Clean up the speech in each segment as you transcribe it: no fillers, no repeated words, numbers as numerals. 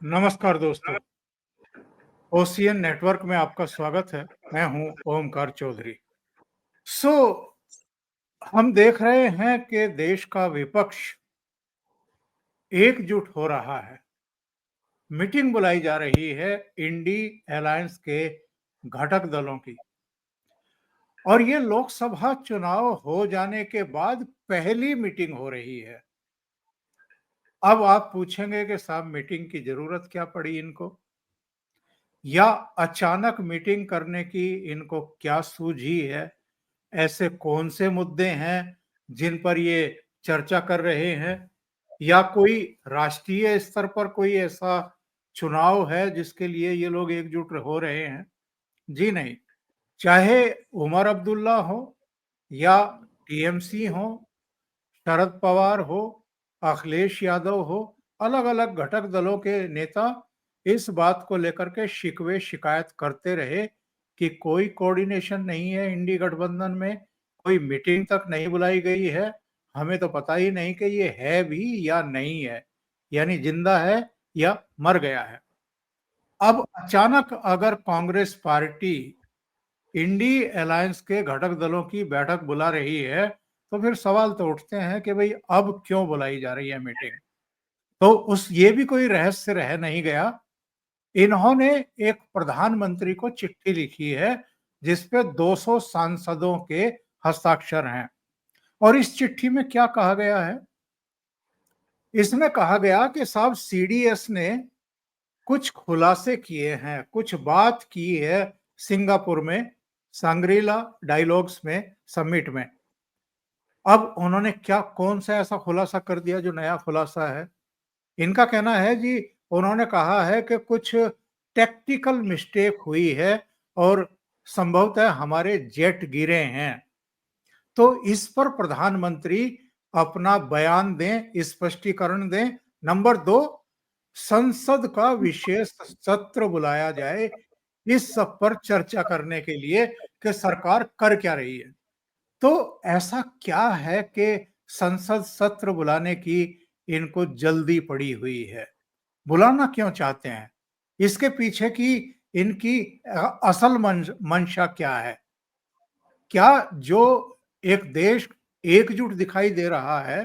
नमस्कार दोस्तों, ocean network में आपका स्वागत है। मैं हूं ओमकार चौधरी। सो हम देख रहे हैं कि देश का विपक्ष एकजुट हो रहा है। मीटिंग बुलाई जा रही है इंडी अलायंस के घटक दलों की, और ये लोकसभा चुनाव हो जाने के बाद पहली मीटिंग हो रही है। अब आप पूछेंगे कि साहब मीटिंग की जरूरत क्या पड़ी इनको, या अचानक मीटिंग करने की इनको क्या सूझी है? ऐसे कौन से मुद्दे हैं जिन पर ये चर्चा कर रहे हैं, या कोई राष्ट्रीय स्तर पर कोई ऐसा चुनाव है जिसके लिए ये लोग एकजुट हो रहे हैं? जी नहीं। चाहे उमर अब्दुल्ला हो या टीएमसी हो, शरद पवार हो, अखिलेश यादव हो, अलग अलग घटक दलों के नेता इस बात को लेकर के शिकवे शिकायत करते रहे कि कोई कोऑर्डिनेशन नहीं है इंडी गठबंधन में, कोई मीटिंग तक नहीं बुलाई गई है, हमें तो पता ही नहीं कि ये है भी या नहीं है, यानी जिंदा है या मर गया है। अब अचानक अगर कांग्रेस पार्टी इंडी अलायंस के घटक दलों की बैठक बुला रही है, तो फिर सवाल तो उठते हैं कि भाई अब क्यों बुलाई जा रही है मीटिंग? तो उस ये भी कोई रहस्य रह नहीं गया। इन्होंने एक प्रधानमंत्री को चिट्ठी लिखी है जिसपे 200 सांसदों के हस्ताक्षर हैं। और इस चिट्ठी में क्या कहा गया है? इसमें कहा गया कि साहब सीडीएस ने कुछ खुलासे किए हैं, कुछ बात की है सिंगापुर में, सांग्रीला डायलॉग्स में, समिट में। अब उन्होंने क्या कौन सा ऐसा खुलासा कर दिया जो नया खुलासा है? इनका कहना है जी, उन्होंने कहा है कि कुछ टेक्निकल मिस्टेक हुई है और संभवतः हमारे जेट गिरे हैं। तो इस पर प्रधानमंत्री अपना बयान दें, स्पष्टीकरण दें। नंबर 2, संसद का विशेष सत्र बुलाया जाए इस सब पर चर्चा करने के लिए कि सरकार कर क्या रही है। तो ऐसा क्या है कि संसद सत्र बुलाने की इनको जल्दी पड़ी हुई है? बुलाना क्यों चाहते हैं? इसके पीछे की इनकी असल मंशा क्या है? क्या जो एक देश एकजुट दिखाई दे रहा है,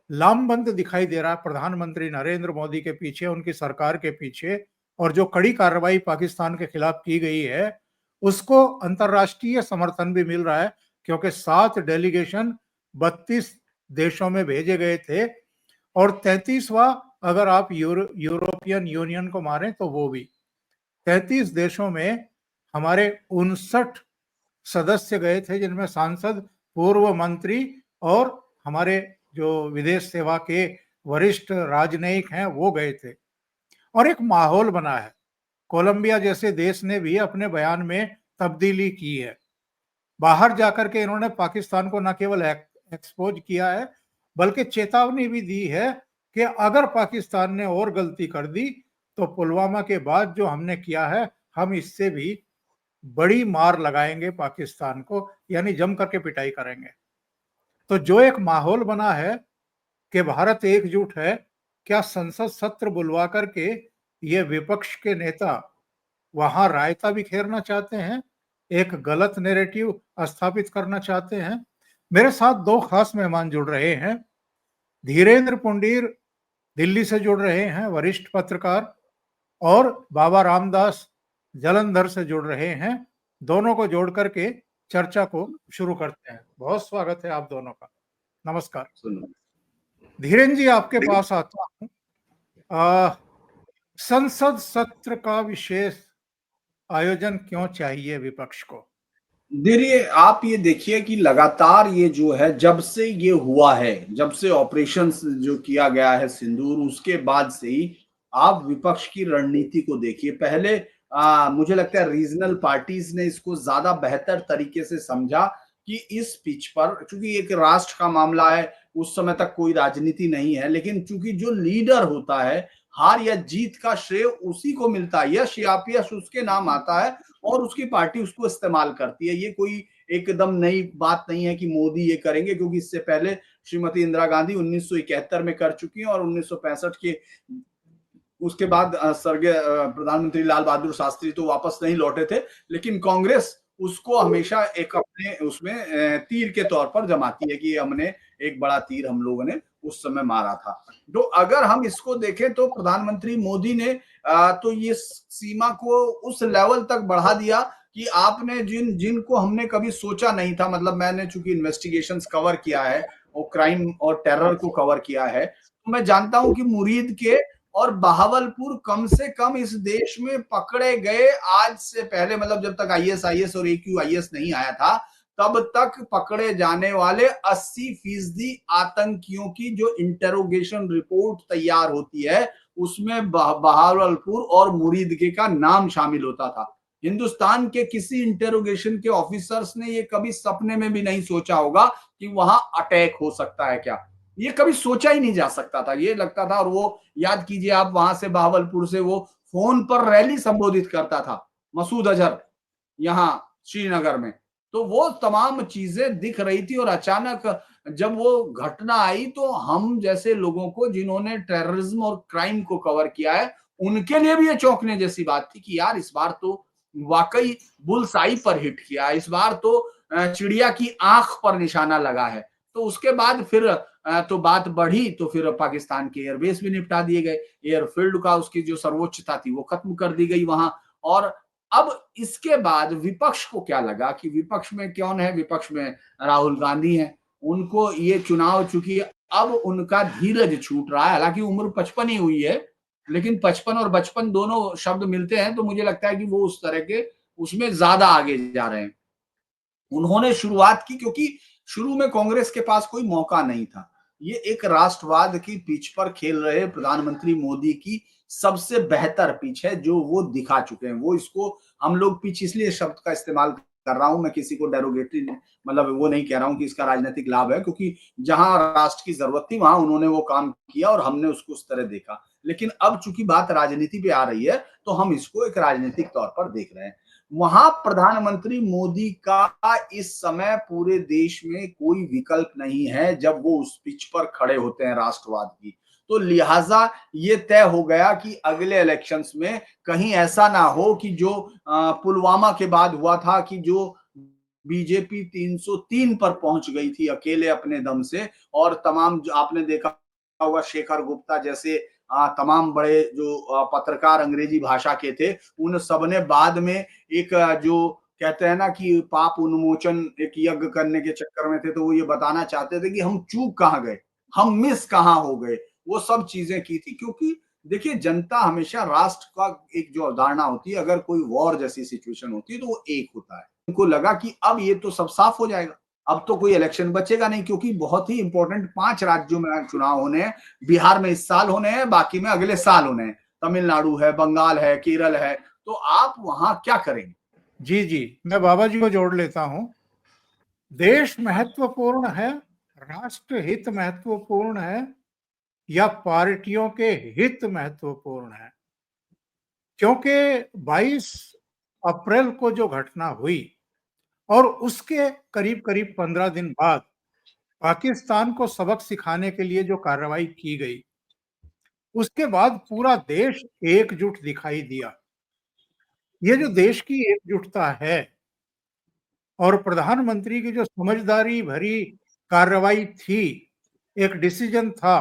लामबंद दिखाई दे रहा है प्रधानमंत्री नरेंद्र मोदी के पीछे, उनकी सरकार के पीछे, और जो कड़ी कार्रवाई पाकिस्तान के खिलाफ की गई है, उसको अंतर्राष्ट्रीय समर्थन भी मिल रहा है, क्योंकि 7 डेलीगेशन 32 देशों में भेजे गए थे, और 33वां अगर आप यूरोपियन यूनियन को मारें तो वो भी 33 देशों में हमारे 59 सदस्य गए थे, जिनमें सांसद, पूर्व मंत्री और हमारे जो विदेश सेवा के वरिष्ठ राजनयिक हैं वो गए थे। और एक माहौल बना है। कोलंबिया जैसे देश ने भी अपने बयान में तब्दीली की है। बाहर जाकर के इन्होंने पाकिस्तान को न केवल एक्सपोज किया है, बल्कि चेतावनी भी दी है कि अगर पाकिस्तान ने और गलती कर दी तो पुलवामा के बाद जो हमने किया है, हम इससे भी बड़ी मार लगाएंगे पाकिस्तान को, यानी जम करके पिटाई करेंगे। तो जो एक माहौल बना है कि भारत एकजुट है, क्या संसद सत्र बुलवा करके ये विपक्ष के नेता वहां रायता बिखेरना चाहते हैं, एक गलत नैरेटिव स्थापित करना चाहते हैं? मेरे साथ 2 खास मेहमान जुड़ रहे हैं। धीरेन्द्र पुंडीर दिल्ली से जुड़ रहे हैं, वरिष्ठ पत्रकार, और बाबा रामदास जालंधर से जुड़ रहे हैं। दोनों को जोड़ करके चर्चा को शुरू करते हैं। बहुत स्वागत है आप दोनों का। नमस्कार। धीरेन्द्र जी, आपके पास आता हूं। संसद सत्र का विशेष आयोजन क्यों चाहिए विपक्ष को? देखिए, आप ये देखिए कि लगातार ये जो है, जब से ये हुआ है, जब से ऑपरेशंस जो किया गया है सिंदूर, उसके बाद से ही आप विपक्ष की रणनीति को देखिए। पहले मुझे लगता है रीजनल पार्टीज ने इसको ज्यादा बेहतर तरीके से समझा कि इस पिच पर, चूंकि एक राष्ट्र का मामला है, उस समय तक कोई राजनीति नहीं है, लेकिन चूंकि जो लीडर होता है, हार या जीत का श्रेय उसी को मिलता है, यश या अपयश उसके नाम आता है और उसकी पार्टी उसको इस्तेमाल करती है। ये कोई एकदम नई बात नहीं है कि मोदी ये करेंगे, क्योंकि इससे पहले श्रीमती इंदिरा गांधी 1971 में कर चुकी हैं और 1965 के उसके बाद स्वर्गीय प्रधानमंत्री लाल बहादुर शास्त्री तो वापस नहीं लौटे थे, लेकिन कांग्रेस उसको हमेशा एक अपने उसमें तीर के तौर पर जमाती है कि हमने एक बड़ा तीर हम लोगों ने उस समय मारा था। तो अगर हम इसको देखें तो प्रधानमंत्री मोदी ने तो ये सीमा को उस लेवल तक बढ़ा दिया कि आपने जिनको हमने कभी सोचा नहीं था, मतलब मैंने चूंकि इन्वेस्टिगेशंस कवर किया है और क्राइम और टेरर को कवर किया है, तो मैं जानता हूं कि मुरीद के और बहावलपुर कम से कम इस देश में पकड़े गए आज से पहले, मतलब जब तक आईएस और AQIS नहीं आया था, तब तक पकड़े जाने वाले 80% आतंकियों की जो इंटेरोगेशन रिपोर्ट तैयार होती है उसमें बहावलपुर और मुरीद के का नाम शामिल होता था। हिंदुस्तान के किसी इंटेरोगेशन के ऑफिसर्स ने ये कभी सपने में भी नहीं सोचा होगा कि वहां अटैक हो सकता है क्या, ये कभी सोचा ही नहीं जा सकता था। ये लगता था, और वो याद कीजिए आप, वहां से बहावलपुर से वो फोन पर रैली संबोधित करता था, मसूद अजहर, यहाँ श्रीनगर में। तो वो तमाम चीजें दिख रही थी और अचानक जब वो घटना आई तो हम जैसे लोगों को, जिन्होंने टेररिज्म और क्राइम को कवर किया है, उनके लिए भी ये चौंकने जैसी बात थी कि यार इस बार तो वाकई बुल्सआई पर हिट किया, इस बार तो चिड़िया की आंख पर निशाना लगा है। तो उसके बाद फिर तो बात बढ़ी, तो फिर पाकिस्तान के एयरबेस भी निपटा दिए गए, एयरफील्ड का उसकी जो सर्वोच्चता थी वो खत्म कर दी गई वहां। और अब इसके बाद विपक्ष को क्या लगा कि विपक्ष में कौन है, विपक्ष में राहुल गांधी है। उनको ये चुनाव, चूंकि अब उनका धीरज छूट रहा है, हालांकि उम्र 55 ही हुई है, लेकिन 55 और बचपन दोनों शब्द मिलते हैं तो मुझे लगता है कि वो उस तरह के उसमें ज्यादा आगे जा रहे हैं। उन्होंने शुरुआत की क्योंकि शुरू में कांग्रेस के पास कोई मौका नहीं था। ये एक राष्ट्रवाद की पिच पर खेल रहे प्रधानमंत्री मोदी की सबसे बेहतर पिच है जो वो दिखा चुके हैं। वो इसको, हम लोग पिच इसलिए शब्द का इस्तेमाल कर रहा हूं, मैं किसी को डेरोगेटरी मतलब वो नहीं कह रहा हूं कि इसका राजनीतिक लाभ है, क्योंकि जहां राष्ट्र की जरूरत थी वहां उन्होंने वो काम किया और हमने उसको उस तरह देखा। लेकिन अब चूंकि बात राजनीति पे आ रही है तो हम इसको एक राजनीतिक तौर पर देख रहे हैं। वहां प्रधानमंत्री मोदी का इस समय पूरे देश में कोई विकल्प नहीं है जब वो उस पिच पर खड़े होते हैं राष्ट्रवाद की। तो लिहाजा ये तय हो गया कि अगले इलेक्शंस में कहीं ऐसा ना हो कि जो पुलवामा के बाद हुआ था कि जो बीजेपी 303 पर पहुंच गई थी अकेले अपने दम से, और तमाम आपने देखा होगा शेखर गुप्ता जैसे तमाम बड़े जो पत्रकार अंग्रेजी भाषा के थे, उन सबने बाद में एक जो कहते हैं ना कि पाप उन्मोचन एक यज्ञ करने के चक्कर में थे, तो वो ये बताना चाहते थे कि हम चूक कहाँ गए, हम मिस कहाँ हो गए, वो सब चीजें की थी। क्योंकि देखिए जनता हमेशा, राष्ट्र का एक जो अवधारणा होती है, अगर कोई वॉर जैसी सिचुएशन होती है तो वो एक होता है। उनको लगा कि अब ये तो सब साफ हो जाएगा, अब तो कोई इलेक्शन बचेगा नहीं, क्योंकि बहुत ही इंपॉर्टेंट 5 राज्यों में चुनाव होने हैं। बिहार में इस साल होने हैं, बाकी में अगले साल होने हैं, तमिलनाडु है, बंगाल है, केरल है, तो आप वहां क्या करेंगे? जी जी, मैं बाबा जी को जोड़ लेता हूं। देश महत्वपूर्ण है, राष्ट्र हित महत्वपूर्ण है, या पार्टियों के हित महत्वपूर्ण है? क्योंकि 22 अप्रैल को जो घटना हुई और उसके करीब करीब 15 दिन बाद पाकिस्तान को सबक सिखाने के लिए जो कार्रवाई की गई, उसके बाद पूरा देश एकजुट दिखाई दिया। ये जो देश की एकजुटता है और प्रधानमंत्री की जो समझदारी भरी कार्रवाई थी, एक डिसीजन था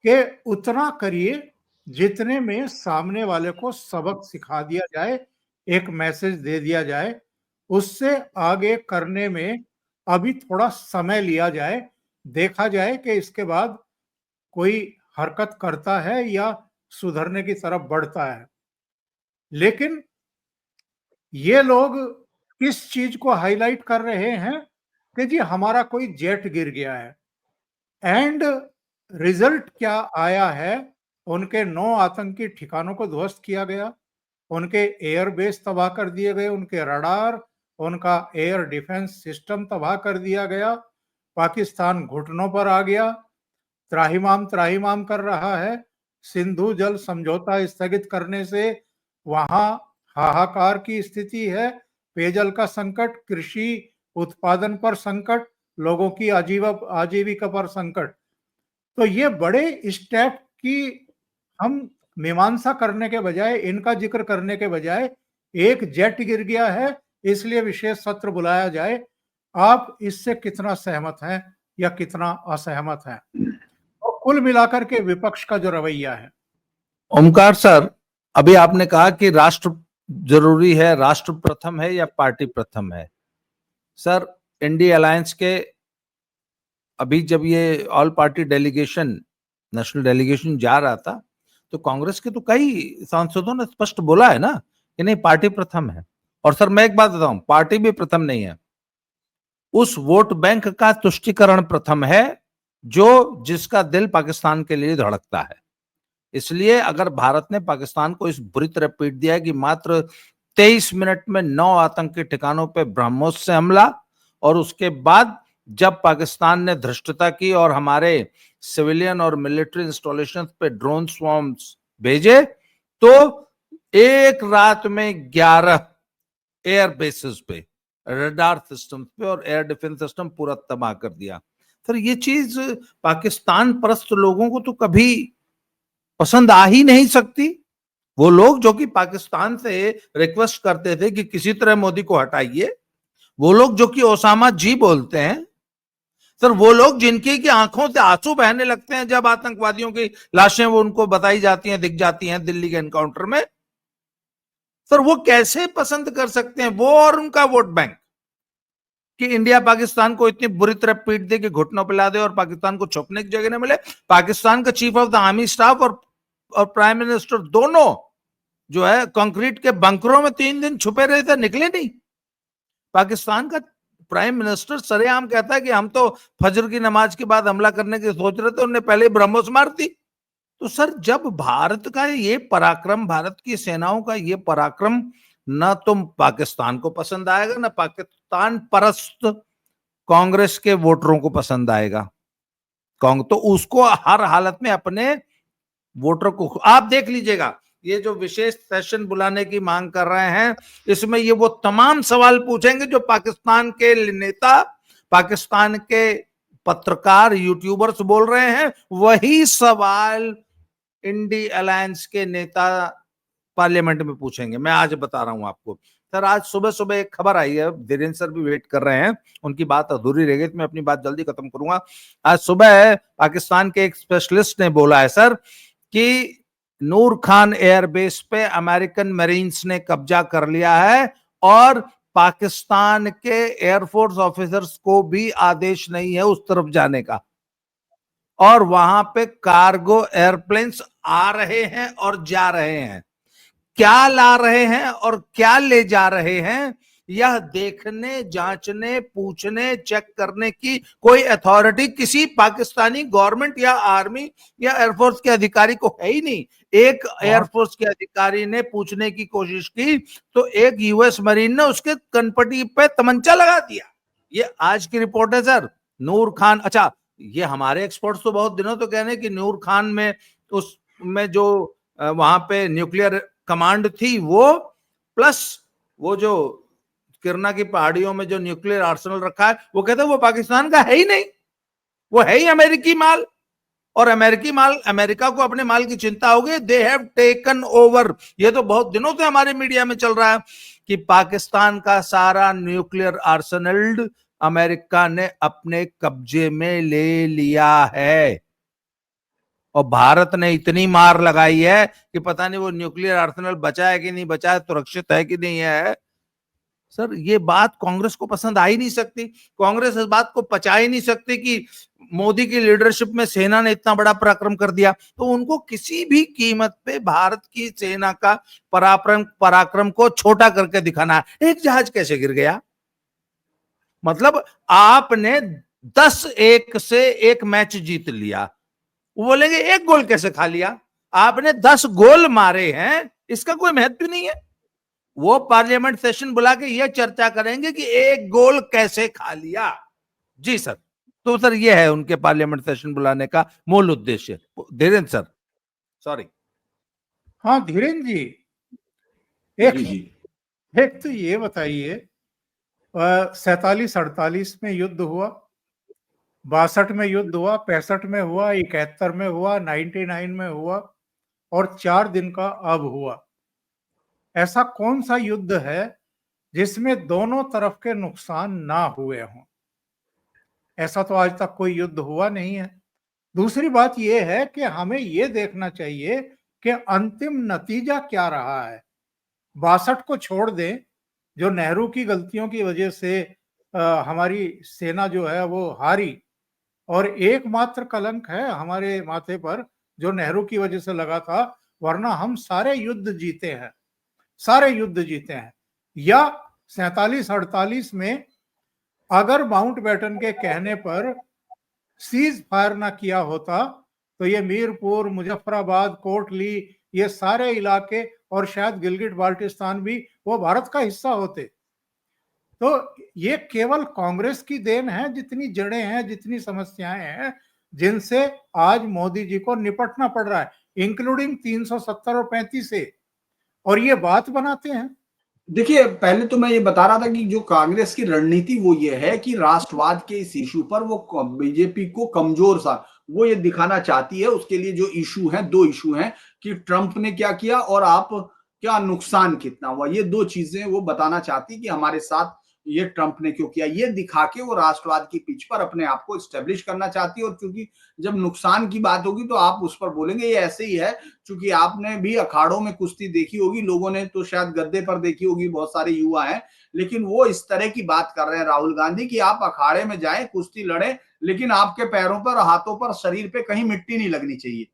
कि उतना करिए जितने में सामने वाले को सबक सिखा दिया जाए, एक मैसेज दे दिया जाए, उससे आगे करने में अभी थोड़ा समय लिया जाए, देखा जाए कि इसके बाद कोई हरकत करता है या सुधरने की तरफ बढ़ता है। लेकिन ये लोग किस चीज को हाईलाइट कर रहे हैं कि जी हमारा कोई जेट गिर गया है, एंड रिजल्ट क्या आया है? उनके 9 आतंकी ठिकानों को ध्वस्त किया गया, उनके एयरबेस तबाह कर दिए गए, उनके रडार, उनका एयर डिफेंस सिस्टम तबाह कर दिया गया। पाकिस्तान घुटनों पर आ गया, त्राहिमाम त्राहिमाम कर रहा है। सिंधु जल समझौता स्थगित करने से वहां हाहाकार की स्थिति है, पेयजल का संकट, कृषि उत्पादन पर संकट, लोगों की आजीविका पर संकट। तो ये बड़े स्टेप की हम मीमांसा करने के बजाय, इनका जिक्र करने के बजाय एक जेट गिर गया है इसलिए विशेष सत्र बुलाया जाए। आप इससे कितना सहमत हैं या कितना असहमत हैं? और कुल मिलाकर के विपक्ष का जो रवैया है। ओमकार सर, अभी आपने कहा कि राष्ट्र जरूरी है, राष्ट्र प्रथम है या पार्टी प्रथम है। सर, इंडी अलायंस के अभी जब ये all party delegation, national delegation जा रहा था, तो कांग्रेस के तो कई सांसदों ने स्पष्ट बोला है ना कि नहीं, पार्टी प्रथम है। और सर मैं एक बात बताऊं, पार्टी भी प्रथम नहीं है, उस वोट बैंक का तुष्टीकरण प्रथम है जो जिसका दिल पाकिस्तान के लिए धड़कता है। इसलिए अगर भारत ने पाकिस्तान को इस बुरी तरह पीट दिया है कि मात्र 23 मिनट में 9 आतंकी ठिकानों पे ब्रह्मोस से हमला, और उसके बाद जब पाकिस्तान ने धृष्टता की और हमारे सिविलियन और मिलिट्री इंस्टॉलेशन पे ड्रोन स्वॉर्म्स भेजे, तो एक रात में 11 एयर बेसिस पे, रडार सिस्टम पे और एयर डिफेंस सिस्टम पूरा तबाह कर दिया। सर ये चीज पाकिस्तान परस्त लोगों को तो कभी पसंद आ ही नहीं सकती। वो लोग जो कि पाकिस्तान से रिक्वेस्ट करते थे कि किसी तरह मोदी को हटाइए, वो लोग जो कि ओसामा जी बोलते हैं, सर वो लोग जिनकी की आंखों से आंसू बहने लगते हैं जब आतंकवादियों की लाशें वो उनको बताई जाती हैं, दिख जाती हैं दिल्ली के एनकाउंटर में, सर वो कैसे पसंद कर सकते हैं, वो और उनका वोट बैंक, कि इंडिया पाकिस्तान को इतनी बुरी तरह पीट दे कि घुटनों पे ला दे और पाकिस्तान को छुपने की जगह न मिले। पाकिस्तान का chief of the army staff और प्राइम मिनिस्टर दोनों जो है कंक्रीट के बंकरों में 3 दिन छुपे रहे थे, निकले नहीं। पाकिस्तान का प्राइम मिनिस्टर सरेआम कहता है कि हम तो फजर की नमाज के बाद हमला करने की सोच रहे थे, उन्होंने पहले ब्रह्मोस मार दी। तो सर जब भारत का ये पराक्रम, भारत की सेनाओं का ये पराक्रम न तो पाकिस्तान को पसंद आएगा, न पाकिस्तान परस्त कांग्रेस के वोटरों को पसंद आएगा। तो उसको हर हालत में अपने वोटर को, आप देख लीजिएगा ये जो विशेष सेशन बुलाने की मांग कर रहे हैं, इसमें ये वो तमाम सवाल पूछेंगे जो पाकिस्तान के नेता, पाकिस्तान के पत्रकार, यूट्यूबर्स बोल रहे हैं, वही सवाल इंडी अलायंस के नेता पार्लियामेंट में पूछेंगे। मैं आज बता रहा हूं आपको। सर आज सुबह सुबह एक खबर आई है, धीरेन्द्र सर भी वेट कर रहे हैं, उनकी बात अधूरी रह गई, मैं अपनी बात जल्दी खत्म करूंगा। आज सुबह पाकिस्तान के एक स्पेशलिस्ट ने बोला है सर कि नूर खान एयरबेस पे अमेरिकन मरीन्स ने कब्जा कर लिया है और पाकिस्तान के एयरफोर्स ऑफिसर्स को भी आदेश नहीं है उस तरफ जाने का, और वहां पे कार्गो एयरप्लेन्स आ रहे हैं और जा रहे हैं। क्या ला रहे हैं और क्या ले जा रहे हैं, यह देखने, जांचने, पूछने, चेक करने की कोई अथॉरिटी किसी पाकिस्तानी गवर्नमेंट या आर्मी या एयरफोर्स के अधिकारी को है ही नहीं। एक एयरफोर्स के अधिकारी ने पूछने की कोशिश की तो एक यूएस मरीन ने उसके कनपटी पे तमंचा लगा दिया। ये आज की रिपोर्ट है सर। नूर खान, अच्छा ये हमारे एक्सपर्ट्स तो बहुत दिनों तो कह रहे हैं कि नूर खान में उसमें जो वहां पे न्यूक्लियर कमांड थी वो, प्लस वो जो किरना की पहाड़ियों में जो न्यूक्लियर आर्सेनल रखा है, वो कहते हैं वो पाकिस्तान का है ही नहीं, वो है ही अमेरिकी माल। और अमेरिकी माल, अमेरिका को अपने माल की चिंता होगी, दे हैव टेकन ओवर। ये तो बहुत दिनों से हमारे मीडिया में चल रहा है कि पाकिस्तान का सारा न्यूक्लियर आर्सेनल अमेरिका ने अपने कब्जे में ले लिया है। और भारत ने इतनी मार लगाई है कि पता नहीं वो न्यूक्लियर आर्सेनल बचा है कि नहीं बचा है, सुरक्षित है कि नहीं है। सर ये बात कांग्रेस को पसंद आ ही नहीं सकती, कांग्रेस इस बात को पचा ही नहीं सकती कि मोदी की लीडरशिप में सेना ने इतना बड़ा पराक्रम कर दिया। तो उनको किसी भी कीमत पे भारत की सेना का पराक्रम को छोटा करके दिखाना है। एक जहाज कैसे गिर गया, मतलब आपने 10-1 से एक मैच जीत लिया, वो बोलेंगे 1 गोल कैसे खा लिया, आपने 10 गोल मारे हैं, इसका कोई महत्व नहीं है। वो पार्लियामेंट सेशन बुला के ये चर्चा करेंगे कि 1 गोल कैसे खा लिया। जी सर, तो सर ये है उनके पार्लियामेंट सेशन बुलाने का मूल उद्देश्य। Dhirendra sir, sorry. हाँ धीरेन्द्र जी, एक तो ये बताइए, 47-48 में युद्ध हुआ, 62 में युद्ध हुआ, 65 में हुआ, 71 में हुआ, 99 में हुआ, और 4 दिन का अब हुआ। ऐसा कौन सा युद्ध है जिसमें दोनों तरफ के नुकसान ना हुए हों? ऐसा तो आज तक कोई युद्ध हुआ नहीं है। दूसरी बात यह है कि हमें यह देखना चाहिए कि अंतिम नतीजा क्या रहा है। 62 को छोड़ दें, जो नेहरू की गलतियों की वजह से हमारी सेना जो है वो हारी, और एकमात्र कलंक है हमारे माथे पर जो नेहरू की वजह से लगा था, वरना हम सारे युद्ध जीते हैं, सारे युद्ध जीते हैं। या 47-48 में अगर माउंटबेटन के कहने पर सीज फायर ना किया होता तो ये मीरपुर, मुजफ्फराबाद, कोटली, ये सारे इलाके और शायद गिलगिट बाल्टिस्तान भी वो भारत का हिस्सा होते। तो ये केवल कांग्रेस की देन है, जितनी जड़ें हैं, जितनी समस्याएं हैं, जिनसे आज मोदी जी को निपटना पड़ रहा है, इंक्लूडिंग 370 और 35 से, और ये बात बनाते हैं। देखिए, पहले तो मैं ये बता रहा था कि जो कांग्रेस की रणनीति वो ये है कि राष्ट्रवाद के इस इशू पर वो बीजेपी को कमजोर सा वो ये दिखाना चाहती है। उसके लिए जो इशू है, दो इशू हैं कि ट्रंप ने क्या किया और आप क्या नुकसान कितना हुआ। ये दो चीजें वो बताना चाहती कि हमारे साथ ये ट्रंप ने क्यों किया। ये दिखा के वो राष्ट्रवाद की पिच पर अपने आप को स्टेब्लिश करना चाहती है। और क्योंकि जब नुकसान की बात होगी तो आप उस पर बोलेंगे, ये ऐसे ही है। क्योंकि आपने भी अखाड़ों में कुश्ती देखी होगी, लोगों ने तो शायद गद्दे पर देखी होगी, बहुत सारे युवा हैं, लेकिन वो इस तरह की बात कर रहे हैं राहुल गांधी कि आप अखाड़े में जाएं, कुश्ती लड़ें, लेकिन आपके पैरों पर, हाथों पर, शरीर पे कहीं मिट्टी नहीं लगनी चाहिए।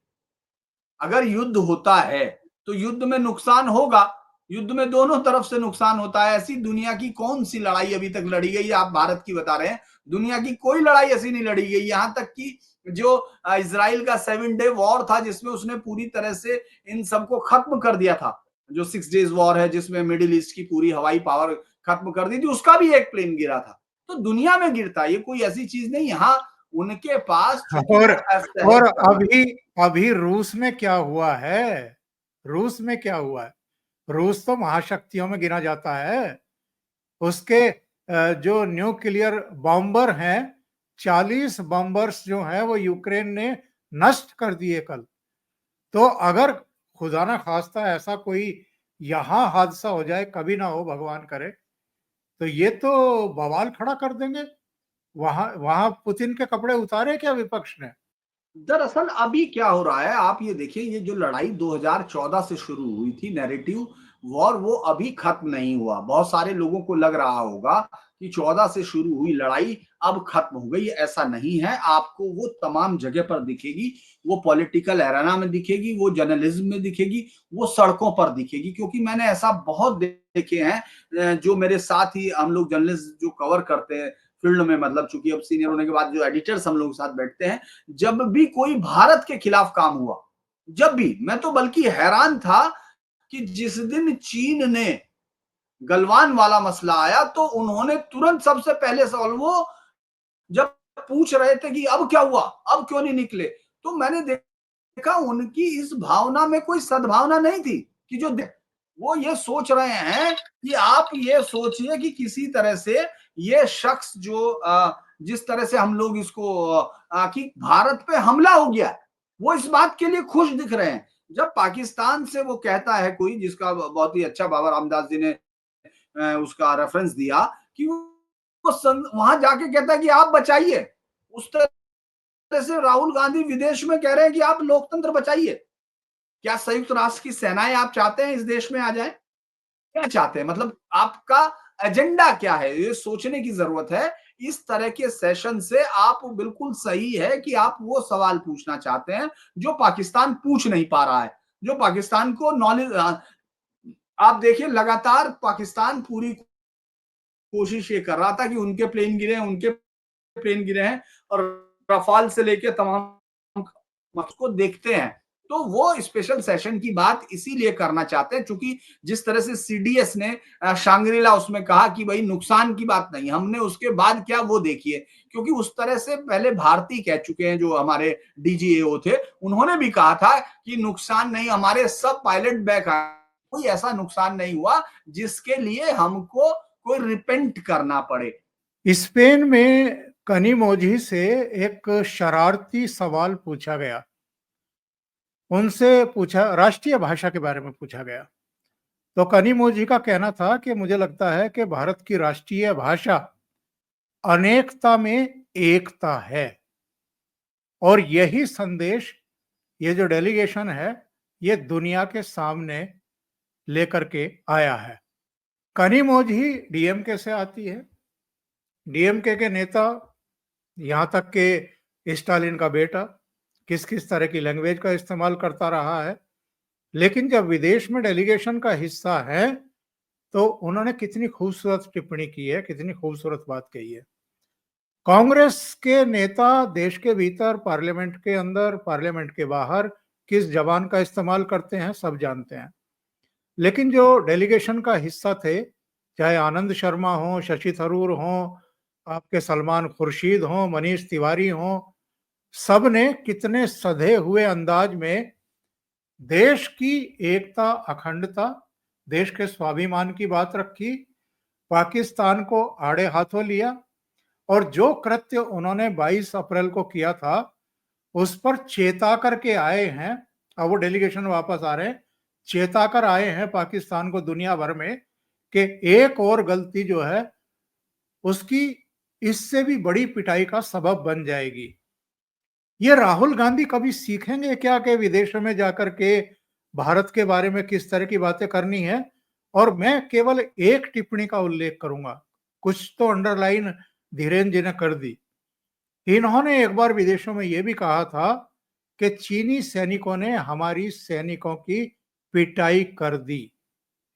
अगर युद्ध होता है तो युद्ध में नुकसान होगा, युद्ध में दोनों तरफ से नुकसान होता है। ऐसी दुनिया की कौन सी लड़ाई अभी तक लड़ी गई है? आप भारत की बता रहे हैं, दुनिया की कोई लड़ाई ऐसी नहीं लड़ी गई। यहां तक कि जो इजराइल का 7 डे वॉर था, जिसमें उसने पूरी तरह से इन सबको खत्म कर दिया था, जो 6 डेज वॉर है जिसमें मिडिल ईस्ट की पूरी हवाई पावर खत्म कर दी थी, उसका भी एक प्लेन गिरा था। तो दुनिया में गिरता है, ये कोई ऐसी चीज नहीं। यहाँ उनके पास और और करना। अभी अभी रूस में क्या हुआ है? रूस में क्या हुआ है? रूस तो महाशक्तियों में गिना जाता है। उसके जो न्यूक्लियर बॉम्बर हैं, 40 बॉम्बर्स जो हैं वो यूक्रेन ने नष्ट कर दिए कल। तो अगर खुदा ना खास्ता ऐसा कोई यहाँ हादसा हो जाए, कभी ना हो भगवान करे, तो ये तो बवाल खड़ा कर देंगे। वहां वहां पुतिन के कपड़े उतारे क्या विपक्ष ने? दरअसल अभी क्या हो रहा है, आप ये देखिए, ये जो लड़ाई 2014 से शुरू हुई थी, नैरेटिव वॉर, वो अभी खत्म नहीं हुआ। बहुत सारे लोगों को लग रहा होगा कि 14 से शुरू हुई लड़ाई अब खत्म हो गई। ऐसा नहीं है। आपको वो तमाम जगह पर दिखेगी, वो पॉलिटिकल एरेना में दिखेगी, वो जर्नलिज्म में दिखेगी, वो सड़कों पर दिखेगी। क्योंकि मैंने ऐसा बहुत देखे हैं, जो मेरे साथ ही हम लोग जर्नलिस्ट जो कवर करते हैं फील्ड में, मतलब चूंकि अब सीनियर होने के बाद जो एडिटर्स हम लोग के साथ बैठते हैं, जब भी कोई भारत के खिलाफ काम हुआ, जब भी, मैं तो बल्कि हैरान था कि जिस दिन चीन ने गलवान वाला मसला आया तो उन्होंने तुरंत सबसे पहले सवाल, वो जब पूछ रहे थे कि अब क्या हुआ, अब क्यों नहीं निकले, तो मैंने देखा उनकी इस भावना में कोई सद्भावना नहीं थी कि जो वो ये सोच रहे हैं कि आप ये सोचिए कि किसी तरह से ये शख्स जो जिस तरह से हम लोग इसको कि भारत पे हमला हो गया, वो इस बात के लिए खुश दिख रहे हैं। जब पाकिस्तान से वो कहता है कोई, जिसका बहुत ही अच्छा बाबा रामदास जी ने उसका रेफरेंस दिया कि वो वहां जाके कहता है कि आप बचाइए, उस तरह से राहुल गांधी विदेश में कह रहे हैं कि आप लोकतंत्र बचाइए। क्या संयुक्त राष्ट्र की सेनाएं आप चाहते हैं इस देश में आ जाए? क्या चाहते हैं? मतलब आपका एजेंडा क्या है? ये सोचने की जरूरत है। इस तरह के सेशन से आप, बिल्कुल सही है कि आप वो सवाल पूछना चाहते हैं जो पाकिस्तान पूछ नहीं पा रहा है, जो पाकिस्तान को नॉलेज। आप देखिए, लगातार पाकिस्तान पूरी कोशिश ये कर रहा था कि उनके प्लेन गिरे हैं, उनके प्लेन गिरे हैं, और रफाल से लेके तमाम को देखते हैं। तो वो स्पेशल सेशन की बात इसीलिए करना चाहते हैं क्योंकि जिस तरह से सीडीएस ने शांग्रीला उसमें कहा कि भाई नुकसान की बात नहीं, हमने उसके बाद क्या वो देखिए। क्योंकि उस तरह से पहले भारती कह चुके हैं, जो हमारे डीजीएओ थे, उन्होंने भी कहा था कि नुकसान नहीं, हमारे सब पायलट बैक आए, कोई ऐसा नुकसान नहीं हुआ जिसके लिए हमको कोई रिपेंट करना पड़े। स्पेन में कनिमोझी से एक शरारती सवाल पूछा गया। उनसे पूछा, राष्ट्रीय भाषा के बारे में पूछा गया, तो कनिमोझी का कहना था कि मुझे लगता है कि भारत की राष्ट्रीय भाषा अनेकता में एकता है। और यही संदेश ये जो डेलीगेशन है ये दुनिया के सामने लेकर के आया है। कनिमोझी डीएमके से आती है, डीएमके के नेता, यहाँ तक कि स्टालिन का बेटा किस किस तरह की लैंग्वेज का इस्तेमाल करता रहा है, लेकिन जब विदेश में डेलीगेशन का हिस्सा है तो उन्होंने कितनी खूबसूरत टिप्पणी की है, कितनी खूबसूरत बात कही है। कांग्रेस के नेता देश के भीतर, पार्लियामेंट के अंदर, पार्लियामेंट के बाहर किस जबान का इस्तेमाल करते हैं सब जानते हैं, लेकिन जो डेलीगेशन का हिस्सा थे, चाहे आनंद शर्मा हो, शशि थरूर हो, आपके सलमान खुर्शीद हो, मनीष तिवारी हो, सब ने कितने सधे हुए अंदाज में देश की एकता, अखंडता, देश के स्वाभिमान की बात रखी, पाकिस्तान को आड़े हाथों लिया और जो कृत्य उन्होंने 22 अप्रैल को किया था उस पर चेता करके आए हैं। अब वो डेलीगेशन वापस आ रहे हैं, चेता कर आए हैं पाकिस्तान को दुनिया भर में कि एक और गलती जो है उसकी इससे भी बड़ी पिटाई का सबब बन जाएगी। ये राहुल गांधी कभी सीखेंगे क्या कि विदेशों में जाकर के भारत के बारे में किस तरह की बातें करनी है? और मैं केवल एक टिप्पणी का उल्लेख करूंगा, कुछ तो अंडरलाइन धीरेन्द्र जी ने कर दी। इन्होंने एक बार विदेशों में यह भी कहा था कि चीनी सैनिकों ने हमारी सैनिकों की पिटाई कर दी।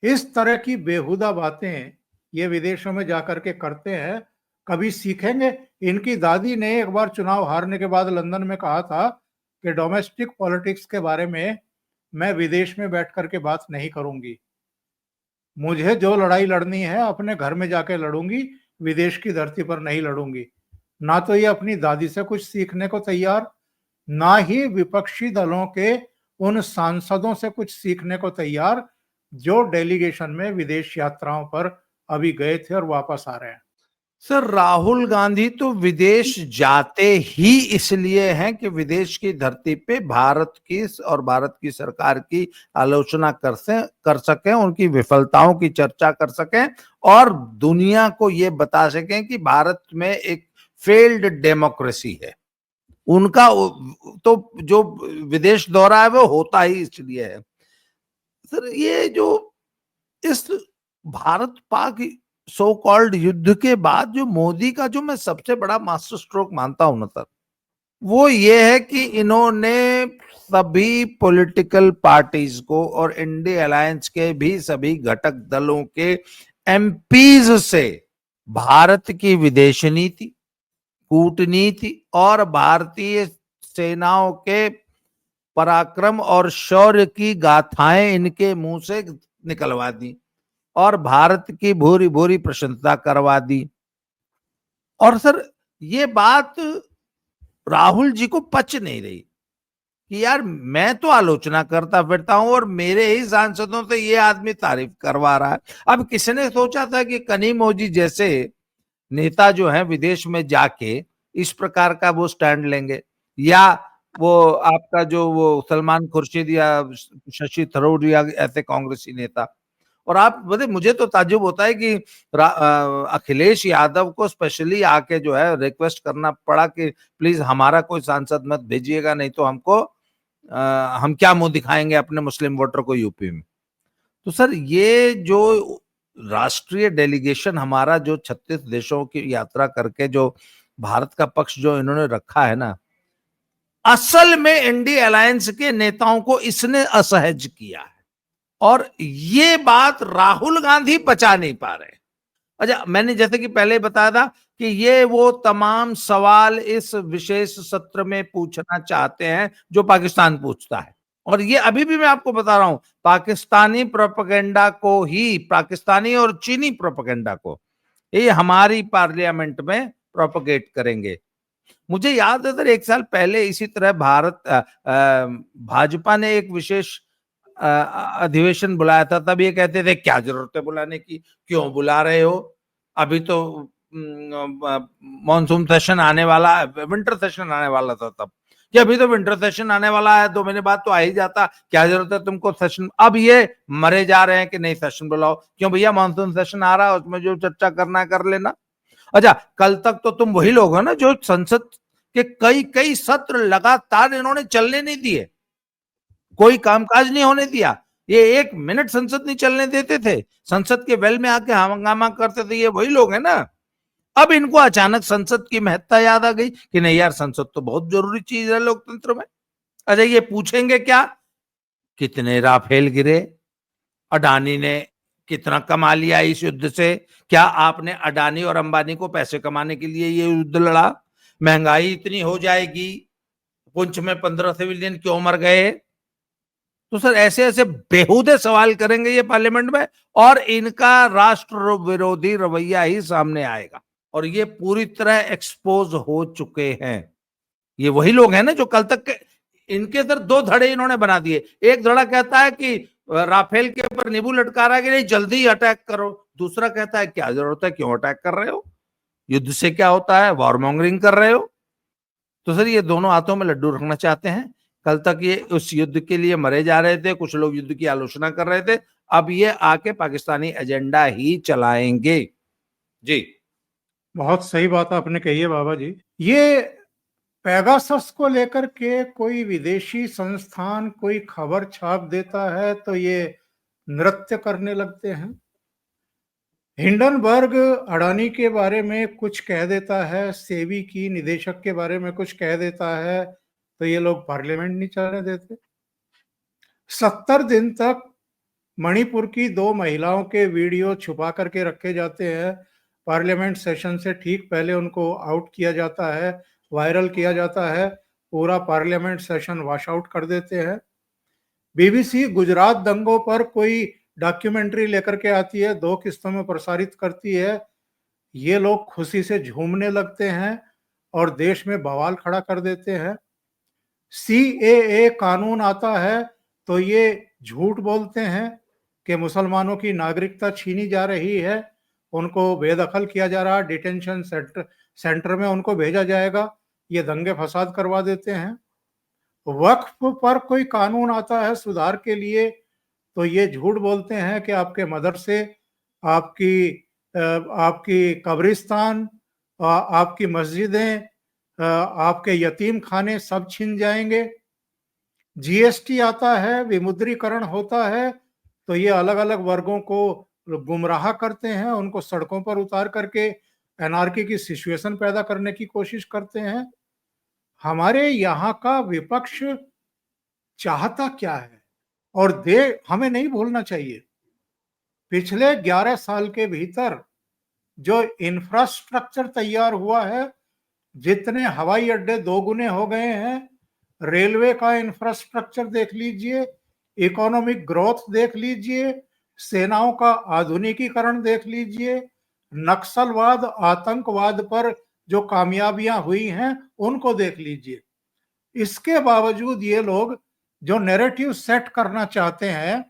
इस तरह की बेहुदा बातें ये विदेशों में जाकर के करते हैं, कभी सीखेंगे? इनकी दादी ने एक बार चुनाव हारने के बाद लंदन में कहा था कि डोमेस्टिक पॉलिटिक्स के बारे में मैं विदेश में बैठ करके बात नहीं करूंगी, मुझे जो लड़ाई लड़नी है अपने घर में जाके लड़ूंगी, विदेश की धरती पर नहीं लड़ूंगी। ना तो ये अपनी दादी से कुछ सीखने को तैयार, ना ही विपक्षी दलों के उन सांसदों से कुछ सीखने को तैयार जो डेलीगेशन में विदेश यात्राओं पर अभी गए थे और वापस आ रहे हैं। सर, राहुल गांधी तो विदेश जाते ही इसलिए हैं कि विदेश की धरती पे भारत की और भारत की सरकार की आलोचना कर सकें, उनकी विफलताओं की चर्चा कर सकें और दुनिया को ये बता सकें कि भारत में एक फेल्ड डेमोक्रेसी है। उनका तो जो विदेश दौरा है वो होता ही इसलिए है। सर, ये जो इस भारत पाक सो कॉल्ड युद्ध के बाद जो मोदी का जो मैं सबसे बड़ा मास्टर स्ट्रोक मानता हूं ना सर, वो ये है कि इन्होंने सभी पॉलिटिकल पार्टीज को और इंडिया अलायंस के भी सभी घटक दलों के एमपीज से भारत की विदेश नीति, कूटनीति और भारतीय सेनाओं के पराक्रम और शौर्य की गाथाएं इनके मुंह से निकलवा दी और भारत की भूरी भूरी प्रशंसा करवा दी। और सर, ये बात राहुल जी को पच नहीं रही कि यार मैं तो आलोचना करता फिरता हूं और मेरे ही सांसदों से ये आदमी तारीफ करवा रहा है। अब किसने सोचा था कि कनिमोझी जैसे नेता जो है विदेश में जाके इस प्रकार का वो स्टैंड लेंगे, या वो आपका जो वो सलमान खुर्शीद या शशि थरूर या ऐसे कांग्रेसी नेता। और आप बताइए, मुझे तो ताज्जुब होता है कि अखिलेश यादव को स्पेशली आके जो है रिक्वेस्ट करना पड़ा कि प्लीज हमारा कोई सांसद मत भेजिएगा, नहीं तो हम क्या मुंह दिखाएंगे अपने मुस्लिम वोटर को यूपी में। तो सर, ये जो राष्ट्रीय डेलीगेशन हमारा जो 36 देशों की यात्रा करके जो भारत का पक्ष जो इन्होंने रखा है ना, असल में इंडिया अलायंस के नेताओं को इसने असहज किया है और ये बात राहुल गांधी बचा नहीं पा रहे। अच्छा, मैंने जैसे कि पहले बताया था कि ये वो तमाम सवाल इस विशेष सत्र में पूछना चाहते हैं जो पाकिस्तान पूछता है। और ये अभी भी मैं आपको बता रहा हूं, पाकिस्तानी प्रोपेगेंडा को ही, पाकिस्तानी और चीनी प्रोपेगेंडा को ये हमारी पार्लियामेंट में प्रोपेगेट करेंगे। मुझे याद है सर, 1 साल पहले इसी तरह भाजपा ने एक विशेष अधिवेशन बुलाया था। तब ये कहते थे क्या जरूरत है बुलाने की, क्यों बुला रहे हो, अभी तो मॉनसून सेशन आने वाला, विंटर सेशन आने वाला था तब, कि अभी तो विंटर सेशन आने वाला है, 2 महीने बाद तो आ ही जाता, क्या जरूरत है तुमको सेशन। अब ये मरे जा रहे हैं कि नहीं सेशन बुलाओ, क्यों भैया मानसून सेशन आ रहा है, उसमें जो चर्चा करना है कर लेना। अच्छा, कल तक तो तुम वही लोग हो ना जो संसद के कई कई सत्र लगातार इन्होंने चलने नहीं दिए, कोई कामकाज नहीं होने दिया, ये 1 मिनट संसद नहीं चलने देते थे, संसद के वेल में आके हंगामा करते थे, ये वही लोग हैं ना। अब इनको अचानक संसद की महत्ता याद आ गई कि नहीं यार, संसद तो बहुत जरूरी चीज है लोकतंत्र में। अच्छा, ये पूछेंगे क्या, कितने राफेल गिरे, अडानी ने कितना कमा लिया इस युद्ध से, क्या आपने अडानी और अंबानी को पैसे कमाने के लिए ये युद्ध लड़ा, महंगाई इतनी हो जाएगी, पुंछ में 15 सिविलियन क्यों मर गए। तो सर ऐसे ऐसे बेहुदे सवाल करेंगे ये पार्लियामेंट में, और इनका राष्ट्र विरोधी रवैया ही सामने आएगा, और ये पूरी तरह एक्सपोज हो चुके हैं। ये वही लोग हैं ना जो कल तक इनके सर 2 धड़े इन्होंने बना दिए। एक धड़ा कहता है कि राफेल के ऊपर नींबू लटका रहा है कि नहीं जल्दी ही अटैक करो, दूसरा कहता है क्या जरूरत है, क्यों अटैक कर रहे हो, युद्ध से क्या होता है, वॉरमोंगरिंग कर रहे हो। तो सर ये दोनों हाथों में लड्डू रखना चाहते हैं। कल तक ये उस युद्ध के लिए मरे जा रहे थे, कुछ लोग युद्ध की आलोचना कर रहे थे, अब ये आके पाकिस्तानी एजेंडा ही चलाएंगे। जी, बहुत सही बात आपने कही है बाबा जी। ये पेगासस को लेकर के कोई विदेशी संस्थान कोई खबर छाप देता है तो ये नृत्य करने लगते हैं। हिंडनबर्ग अडानी के बारे में कुछ कह देता है, सेबी की निदेशक के बारे में कुछ कह देता है, तो ये लोग पार्लियामेंट नहीं चलने देते। 70 दिन तक मणिपुर की 2 महिलाओं के वीडियो छुपा करके रखे जाते हैं, पार्लियामेंट सेशन से ठीक पहले उनको आउट किया जाता है, वायरल किया जाता है, पूरा पार्लियामेंट सेशन वॉश आउट कर देते हैं। बीबीसी गुजरात दंगों पर कोई डॉक्यूमेंट्री लेकर के आती है, 2 किस्तों में प्रसारित करती है, ये लोग खुशी से झूमने लगते हैं और देश में बवाल खड़ा कर देते हैं। सीएए कानून आता है तो ये झूठ बोलते हैं कि मुसलमानों की नागरिकता छीनी जा रही है, उनको बेदखल किया जा रहा है, डिटेंशन सेंटर में उनको भेजा जाएगा, ये दंगे फसाद करवा देते हैं। वक्फ पर कोई कानून आता है सुधार के लिए तो ये झूठ बोलते हैं कि आपके मदरसे, आपकी कब्रिस्तान, आपकी मस्जिदें, आपके यतीम खाने सब छिन जाएंगे। जीएसटी आता है, विमुद्रीकरण होता है तो ये अलग अलग वर्गों को गुमराह करते हैं, उनको सड़कों पर उतार करके एनार्की की सिचुएशन पैदा करने की कोशिश करते हैं। हमारे यहाँ का विपक्ष चाहता क्या है, और हमें नहीं भूलना चाहिए पिछले 11 साल के भीतर जो इंफ्रास्ट्रक्चर तैयार हुआ है, जितने हवाई अड्डे 2 गुने हो गए हैं, रेलवे का इंफ्रास्ट्रक्चर देख लीजिए, इकोनॉमिक ग्रोथ देख लीजिए, सेनाओं का आधुनिकीकरण देख लीजिए, नक्सलवाद आतंकवाद पर जो कामयाबियां हुई हैं उनको देख लीजिए। इसके बावजूद ये लोग जो नैरेटिव सेट करना चाहते हैं,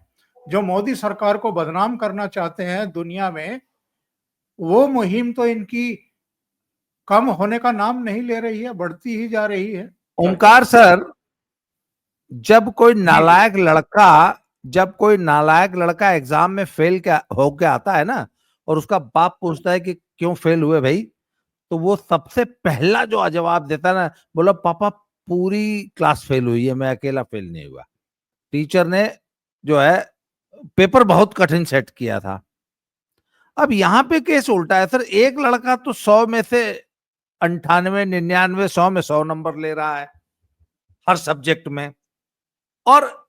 जो मोदी सरकार को बदनाम करना चाहते हैं दुनिया में, वो मुहिम तो इनकी कम होने का नाम नहीं ले रही है, बढ़ती ही जा रही है। ओमकार सर, जब कोई नालायक लड़का एग्जाम में फेल होके आता है ना, और उसका बाप पूछता है कि क्यों फेल हुए भाई, तो वो सबसे पहला जो जवाब देता है ना, बोला पापा पूरी क्लास फेल हुई है, मैं अकेला फेल नहीं हुआ, टीचर ने जो है पेपर बहुत कठिन सेट किया था। अब यहाँ पे केस उल्टा है सर, एक लड़का तो 100 में से 98, 99, 100 में 100 नंबर ले रहा है हर सब्जेक्ट में, और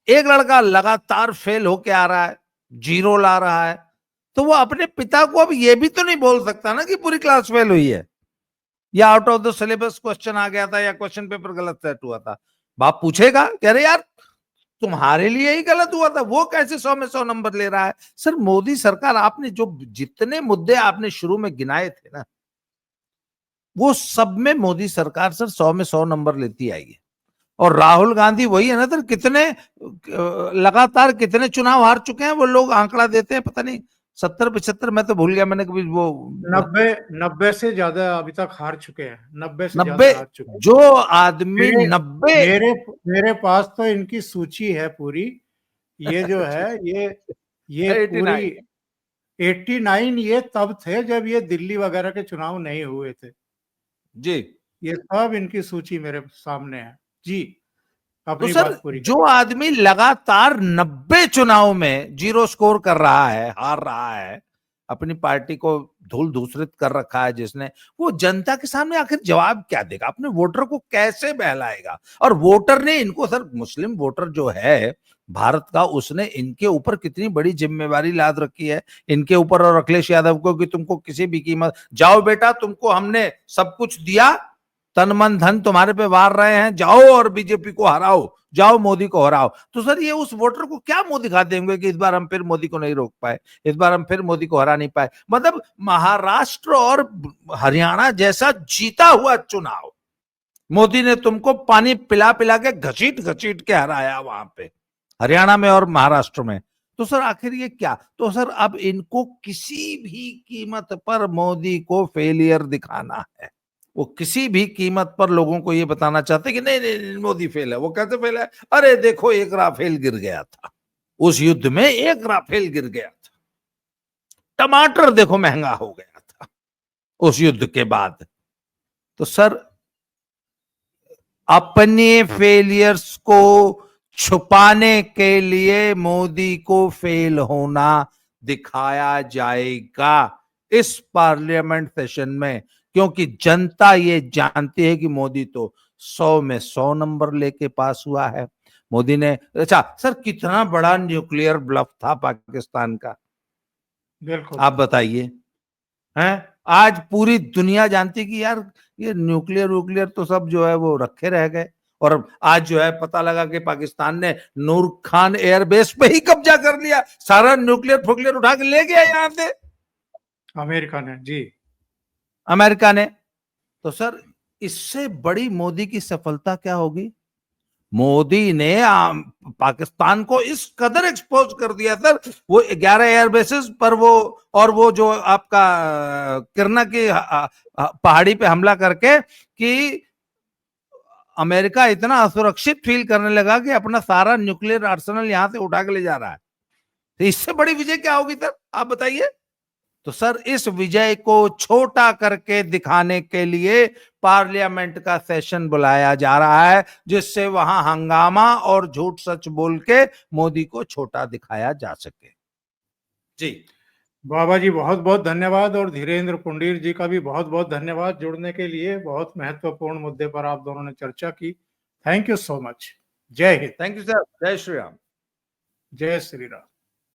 एक लड़का लगातार फेल होके आ रहा है, 0 ला रहा है, तो वो अपने पिता को अब ये भी तो नहीं बोल सकता ना कि पूरी क्लास फेल हुई है, या out of the syllabus question आ गया था, या क्वेश्चन पेपर गलत सेट हुआ था। बाप पूछेगा कि अरे यार तुम्हारे लिए ही गलत हुआ था, वो कैसे 100 में 100 नंबर ले रहा है। सर मोदी सरकार, आपने जो जितने मुद्दे आपने शुरू में गिनाए थे ना, वो सब में मोदी सरकार सर 100 में 100 नंबर लेती आई है। और राहुल गांधी वही है ना सर, कितने लगातार कितने चुनाव हार चुके हैं, वो लोग आंकड़ा देते हैं, पता नहीं 70-75 मैं तो भूल गया, मैंने कभी वो 90 से ज्यादा अभी तक हार चुके हैं, 90 से 90 ज्यादा हार चुके हैं। जो आदमी मेरे 90 मेरे मेरे पास तो इनकी सूची है पूरी। ये जो है ये 89 पूरी 89 ये तब थे जब ये दिल्ली वगैरह के चुनाव नहीं हुए थे। जी। ये सब इनकी सूची मेरे सामने है जी। तो अपनी सर बात पूरी जो आदमी लगातार 90 चुनाव में जीरो स्कोर कर रहा है, हार रहा है, अपनी पार्टी को धूल धूसरित कर रखा है जिसने, वो जनता के सामने आखिर जवाब क्या देगा, अपने वोटर को कैसे बहलाएगा? और वोटर ने इनको, सर मुस्लिम वोटर जो है भारत का, उसने इनके ऊपर कितनी बड़ी जिम्मेवारी लाद रखी है, इनके ऊपर और अखिलेश यादव को, कि तुमको किसी भी कीमत, जाओ बेटा तुमको हमने सब कुछ दिया, तन मन धन तुम्हारे पे वार रहे हैं, जाओ और बीजेपी को हराओ, जाओ मोदी को हराओ। तो सर ये उस वोटर को क्या मुंह दिखा देंगे कि इस बार हम फिर मोदी को नहीं रोक पाए, इस बार हम फिर मोदी को हरा नहीं पाए? मतलब महाराष्ट्र और हरियाणा जैसा जीता हुआ चुनाव मोदी ने तुमको पानी पिला पिला के घसीट घसीट के हराया वहां पे, हरियाणा में और महाराष्ट्र में। तो सर आखिर ये क्या? तो सर अब इनको किसी भी कीमत पर मोदी को फेलियर दिखाना है। वो किसी भी कीमत पर लोगों को ये बताना चाहते कि नहीं नहीं, नहीं मोदी फेल है। वो कहते फेल है, अरे देखो एक राफेल गिर गया था, उस युद्ध में एक राफेल गिर गया था, टमाटर देखो महंगा हो गया था उस युद्ध के बाद। तो सर अपने फेलियर्स को छुपाने के लिए मोदी को फेल होना दिखाया जाएगा इस पार्लियामेंट सेशन में, क्योंकि जनता ये जानती है कि मोदी तो 100 में 100 नंबर लेके पास हुआ है। मोदी ने, अच्छा सर कितना बड़ा न्यूक्लियर ब्लफ था पाकिस्तान का, बिल्कुल आप बताइए। हैं, आज पूरी दुनिया जानती कि यार ये न्यूक्लियर तो सब जो है वो रखे रह गए, और आज जो है पता लगा कि पाकिस्तान ने नूर खान एयरबेस पे ही कब्जा कर लिया, सारा न्यूक्लियर फुक्लियर उठा के ले गया यहां से अमेरिका ने जी, अमेरिका ने। तो सर इससे बड़ी मोदी की सफलता क्या होगी? मोदी ने पाकिस्तान को इस कदर एक्सपोज कर दिया सर, वो 11 एयरबेसेस पर वो, और वो जो आपका किरना की पहाड़ी पे हमला करके, कि अमेरिका इतना असुरक्षित फील करने लगा कि अपना सारा न्यूक्लियर आर्सेनल यहां से उठा के ले जा रहा है। तो इससे बड़ी विजय क्या होगी सर, आप बताइए। तो सर इस विजय को छोटा करके दिखाने के लिए पार्लियामेंट का सेशन बुलाया जा रहा है, जिससे वहां हंगामा और झूठ सच बोल के मोदी को छोटा दिखाया जा सके। जी बाबा जी बहुत बहुत धन्यवाद, और धीरेन्द्र पुंडीर जी का भी बहुत बहुत धन्यवाद जुड़ने के लिए। बहुत महत्वपूर्ण मुद्दे पर आप दोनों ने चर्चा की। Thank you so much. जय हिंद। थैंक यू सर, जय श्री राम। जय श्री राम।